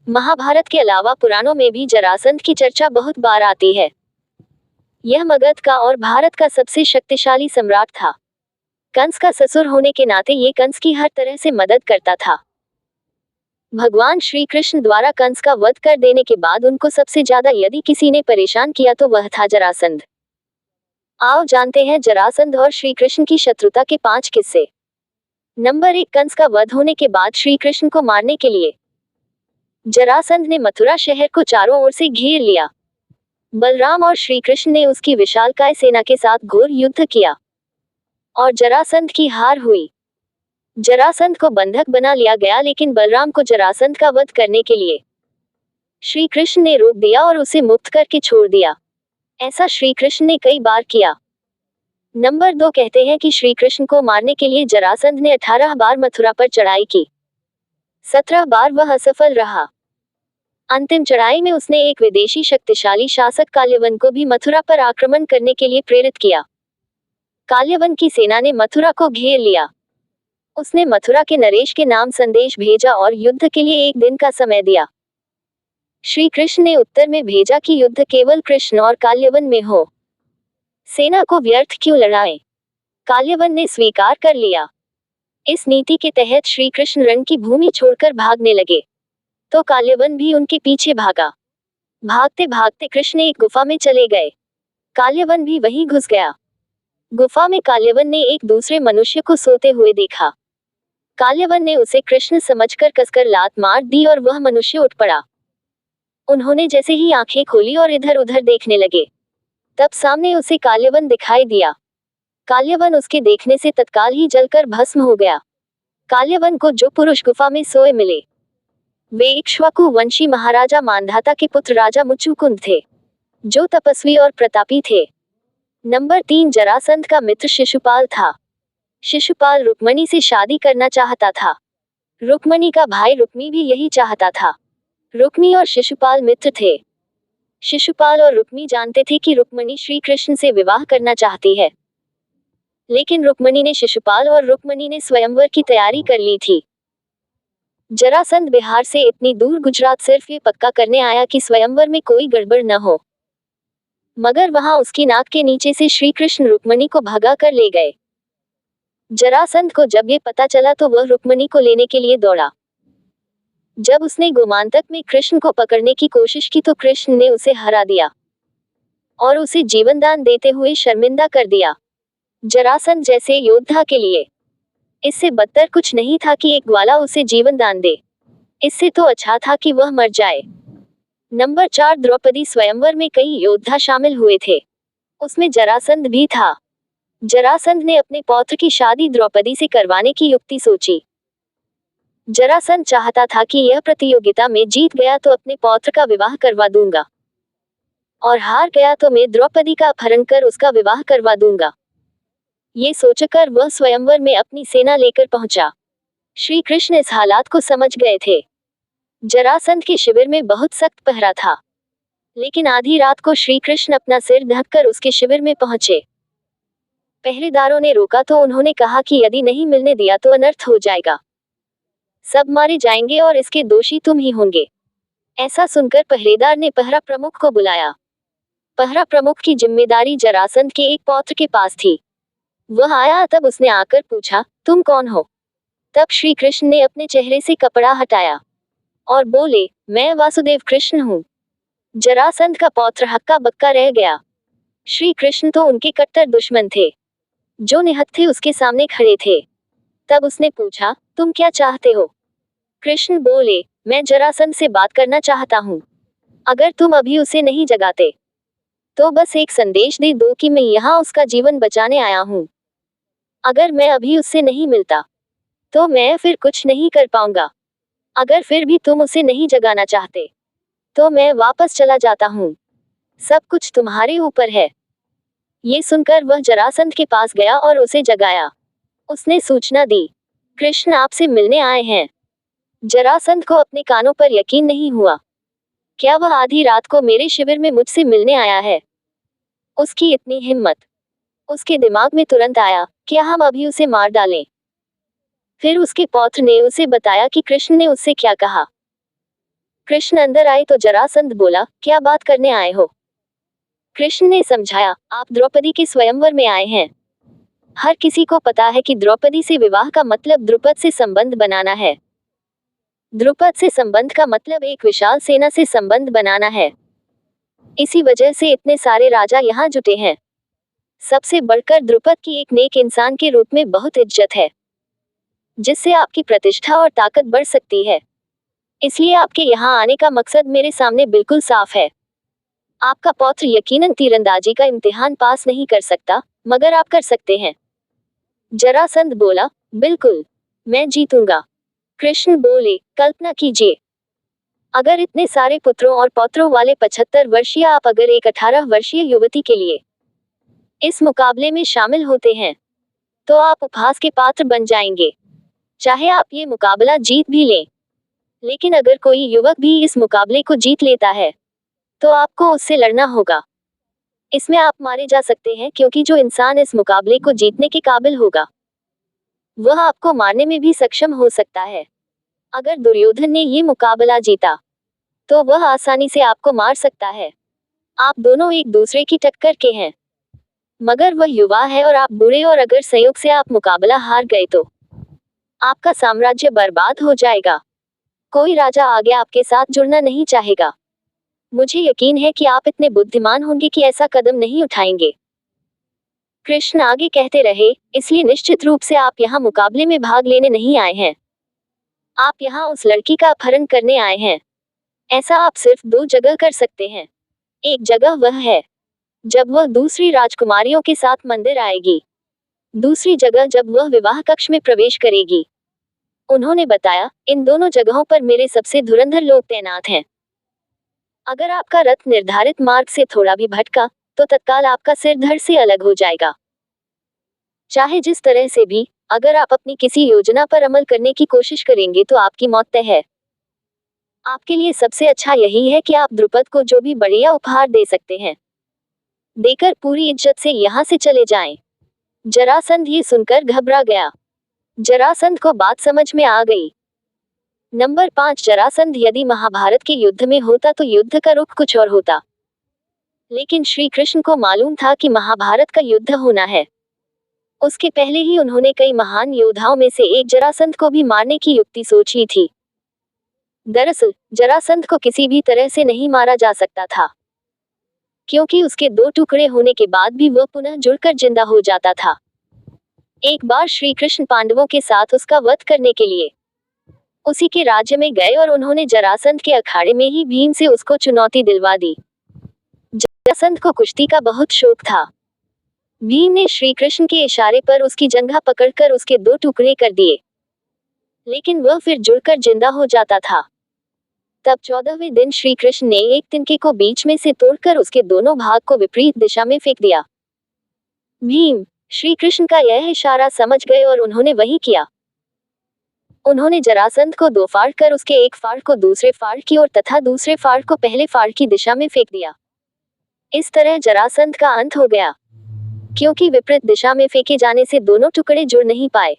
महाभारत के अलावा पुराणों में भी जरासंध की चर्चा बहुत बार आती है। यह मगध का और भारत का सबसे शक्तिशाली सम्राट था। कंस का ससुर होने के नाते ये कंस की हर तरह से मदद करता था। भगवान श्री कृष्ण द्वारा कंस का वध कर देने के बाद उनको सबसे ज्यादा यदि किसी ने परेशान किया तो वह था जरासंध। आओ जानते हैं जरासंध और श्री कृष्ण की शत्रुता के 5 किस्से। नंबर 1, कंस का वध होने के बाद श्री कृष्ण को मारने के लिए जरासंध ने मथुरा शहर को चारों ओर से घेर लिया। बलराम और श्री कृष्ण ने उसकी विशालकाय सेना के साथ घोर युद्ध किया और जरासंध की हार हुई। जरासंध को बंधक बना लिया गया, लेकिन बलराम को जरासंध का वध करने के लिए श्री कृष्ण ने रोक दिया और उसे मुक्त करके छोड़ दिया। ऐसा श्री कृष्ण ने कई बार किया। नंबर 2, कहते हैं कि श्री कृष्ण को मारने के लिए जरासंध ने 18 बार मथुरा पर चढ़ाई की। 17 बार वह असफल रहा। अंतिम चढ़ाई में उसने एक विदेशी शक्तिशाली शासक काल्यवन को भी मथुरा पर आक्रमण करने के लिए प्रेरित किया। काल्यवन की सेना ने मथुरा को घेर लिया। उसने मथुरा के नरेश के नाम संदेश भेजा और युद्ध के लिए 1 दिन का समय दिया। श्री कृष्ण ने उत्तर में भेजा कि युद्ध केवल कृष्ण और काल्यवन में हो। सेना को व्यर्थ क्यों लड़ाएं? काल्यवन ने स्वीकार कर लिया। इस नीति के तहत श्री कृष्ण रण की भूमि छोड़कर भागने लगे, तो काल्यवन भी उनके पीछे भागा। भागते भागते कृष्ण एक गुफा में चले गए। काल्यवन भी वहीं घुस गया। गुफा में काल्यवन ने एक दूसरे मनुष्य को सोते हुए देखा। काल्यवन ने उसे कृष्ण समझकर कसकर लात मार दी और वह मनुष्य उठ पड़ा। उन्होंने जैसे ही आंखें खोली और इधर उधर देखने लगे, तब सामने उसे काल्यवन दिखाई दिया। काल्यवन उसके देखने से तत्काल ही जलकर भस्म हो गया। काल्यवन को जो पुरुष गुफा में सोए मिले वे इक्ष्वाकु वंशी महाराजा मांधाता के पुत्र राजा मुचुकुंद थे, जो तपस्वी और प्रतापी थे। नंबर 3, जरासंध का मित्र शिशुपाल था। शिशुपाल रुक्मणी से शादी करना चाहता था। रुक्मणी का भाई रुक्मी भी यही चाहता था। रुक्मी और शिशुपाल मित्र थे। शिशुपाल और रुक्मी जानते थे कि रुक्मणी श्री कृष्ण से विवाह करना चाहती है, लेकिन रुक्मणी ने शिशुपाल और रुक्मणी ने स्वयंवर की तैयारी कर ली थी। जरासंध बिहार से इतनी दूर गुजरात सिर्फ ये पक्का करने आया कि स्वयंवर में कोई गड़बड़ न हो, मगर वहां उसकी नाक के नीचे से श्री कृष्ण रुक्मणी को भगा कर ले गए। जरासंध को जब ये पता चला तो वह रुक्मणी को लेने के लिए दौड़ा। जब उसने गोमांतक में कृष्ण को पकड़ने की कोशिश की तो कृष्ण ने उसे हरा दिया और उसे जीवनदान देते हुए शर्मिंदा कर दिया। जरासंध जैसे योद्धा के लिए इससे बदतर कुछ नहीं था कि एक ग्वाला उसे जीवनदान दे। इससे तो अच्छा था कि वह मर जाए। नंबर 4, द्रौपदी स्वयंवर में कई योद्धा शामिल हुए थे, उसमें जरासंध भी था। जरासंध ने अपने पौत्र की शादी द्रौपदी से करवाने की युक्ति सोची। जरासंध चाहता था कि यह प्रतियोगिता में जीत गया तो अपने पौत्र का विवाह करवा दूंगा, और हार गया तो मैं द्रौपदी का अपहरण कर उसका विवाह करवा दूंगा। ये सोचकर वह स्वयंवर में अपनी सेना लेकर पहुंचा। श्री कृष्ण इस हालात को समझ गए थे। जरासंध के शिविर में बहुत सख्त पहरा था, लेकिन आधी रात को श्री कृष्ण अपना सिर ढककर उसके शिविर में पहुंचे। पहरेदारों ने रोका तो उन्होंने कहा कि यदि नहीं मिलने दिया तो अनर्थ हो जाएगा, सब मारे जाएंगे और इसके दोषी तुम ही होंगे। ऐसा सुनकर पहरेदार ने पहरा प्रमुख को बुलाया। पहरा प्रमुख की जिम्मेदारी जरासंध के एक पौत्र के पास थी। वह आया तब उसने आकर पूछा, तुम कौन हो? तब श्री कृष्ण ने अपने चेहरे से कपड़ा हटाया और बोले, मैं वासुदेव कृष्ण हूँ। जरासंध का पौत्र हक्का बक्का रह गया। श्री कृष्ण तो उनके कट्टर दुश्मन थे, जो निहत्थे उसके सामने खड़े थे। तब उसने पूछा, तुम क्या चाहते हो? कृष्ण बोले, मैं जरासंध से बात करना चाहता हूँ। अगर तुम अभी उसे नहीं जगाते तो बस एक संदेश दे दो कि मैं यहाँ उसका जीवन बचाने आया हूँ। अगर मैं अभी उससे नहीं मिलता तो मैं फिर कुछ नहीं कर पाऊंगा। अगर फिर भी तुम उसे नहीं जगाना चाहते तो मैं वापस चला जाता हूँ। सब कुछ तुम्हारे ऊपर है। ये सुनकर वह जरासंध के पास गया और उसे जगाया। उसने सूचना दी, कृष्ण आपसे मिलने आए हैं। जरासंध को अपने कानों पर यकीन नहीं हुआ। क्या वह आधी रात को मेरे शिविर में मुझसे मिलने आया है? उसकी इतनी हिम्मत! उसके दिमाग में तुरंत आया, क्या हम अभी उसे मार डालें? फिर उसके पौत्र ने उसे बताया कि कृष्ण ने उससे क्या कहा। कृष्ण अंदर आए तो जरासंध बोला, क्या बात करने आए हो? कृष्ण ने समझाया, आप द्रौपदी के स्वयंवर में आए हैं। हर किसी को पता है कि द्रौपदी से विवाह का मतलब द्रुपद से संबंध बनाना है। द्रुपद से संबंध का मतलब एक विशाल सेना से संबंध बनाना है। इसी वजह से इतने सारे राजा यहाँ जुटे हैं। सबसे बढ़कर द्रुपद की एक नेक इंसान के रूप में बहुत इज्जत है, जिससे आपकी प्रतिष्ठा और ताकत बढ़ सकती है। इसलिए आपके यहाँ आने का मकसद मेरे सामने बिल्कुल साफ है। आपका पौत्र यकीनन तीरंदाजी का इम्तिहान पास नहीं कर सकता, मगर आप कर सकते हैं। जरासंध बोला, बिल्कुल, मैं जीतूंगा। कृष्ण बोले, कल्पना कीजिए, अगर इतने सारे पुत्रों और पौत्रों वाले 75 वर्षीय आप अगर एक 18 वर्षीय युवती के लिए इस मुकाबले में शामिल होते हैं, तो आप उपहास के पात्र बन जाएंगे। चाहे आप ये मुकाबला जीत भी लें, लेकिन अगर कोई युवक भी इस मुकाबले को जीत लेता है, तो आपको उससे लड़ना होगा। इसमें आप मारे जा सकते हैं, क्योंकि जो इंसान इस मुकाबले को जीतने के काबिल होगा, वह आपको मारने में भी सक्षम हो सकता है। अगर दुर्योधन ने ये मुकाबला जीता, तो वह आसानी से आपको मार सकता है। आप दोनों एक दूसरे की टक्कर के हैं, मगर वह युवा है और आप बूढ़े, और अगर संयोग से आप मुकाबला हार गए तो आपका साम्राज्य बर्बाद हो जाएगा। कोई राजा आगे आपके साथ जुड़ना नहीं चाहेगा। मुझे यकीन है कि आप इतने बुद्धिमान होंगे कि ऐसा कदम नहीं उठाएंगे। कृष्ण आगे कहते रहे, इसलिए निश्चित रूप से आप यहाँ मुकाबले में भाग लेने नहीं आए हैं। आप यहाँ उस लड़की का अपहरण करने आए हैं। ऐसा आप सिर्फ 2 जगह कर सकते हैं। एक जगह वह है जब वह दूसरी राजकुमारियों के साथ मंदिर आएगी, दूसरी जगह जब वह विवाह कक्ष में प्रवेश करेगी। उन्होंने बताया, इन दोनों जगहों पर मेरे सबसे धुरंधर लोग तैनात हैं। अगर आपका रथ निर्धारित मार्ग से थोड़ा भी भटका, तो तत्काल आपका सिर धड़ से अलग हो जाएगा। चाहे जिस तरह से भी, अगर आप अपनी किसी योजना पर अमल करने की कोशिश करेंगे तो आपकी मौत तय है। आपके लिए सबसे अच्छा यही है कि आप द्रुपद को जो भी बढ़िया उपहार दे सकते हैं, देकर पूरी इज्जत से यहाँ से चले जाएं। जरासंध ये सुनकर घबरा गया। जरासंध को बात समझ में आ गई। नंबर 5, जरासंध यदि महाभारत के युद्ध में होता तो युद्ध का रुख कुछ और होता, लेकिन श्री कृष्ण को मालूम था कि महाभारत का युद्ध होना है। उसके पहले ही उन्होंने कई महान योद्धाओं में से एक जरासंध को भी मारने की युक्ति सोच ली थी। दरअसल जरासंध को किसी भी तरह से नहीं मारा जा सकता था, क्योंकि उसके 2 टुकड़े होने के बाद भी वह पुनः जुड़कर जिंदा हो जाता था। एक बार श्री कृष्ण पांडवों के साथ उसका वध करने के लिए उसी के राज्य में गए और उन्होंने जरासंध के अखाड़े में ही भीम से उसको चुनौती दिलवा दी। जरासंध को कुश्ती का बहुत शौक था। भीम ने श्री कृष्ण के इशारे पर उसकी जंघा पकड़कर उसके 2 टुकड़े कर दिए, लेकिन वह फिर जुड़कर जिंदा हो जाता था। तब 14वें दिन श्री कृष्ण ने एक तिनके को बीच में से तोड़कर उसके दोनों भाग को विपरीत दिशा में फेंक दिया। भीम श्री कृष्ण का यह इशारा समझ गए और उन्होंने वही किया। उन्होंने जरासंध को 2 फाड़ कर उसके एक फाड़ को दूसरे फाड़ की ओर तथा दूसरे फाड़ को पहले फाड़ की दिशा में फेंक दिया। इस तरह जरासंध का अंत हो गया, क्योंकि विपरीत दिशा में फेंके जाने से दोनों टुकड़े जुड़ नहीं पाए।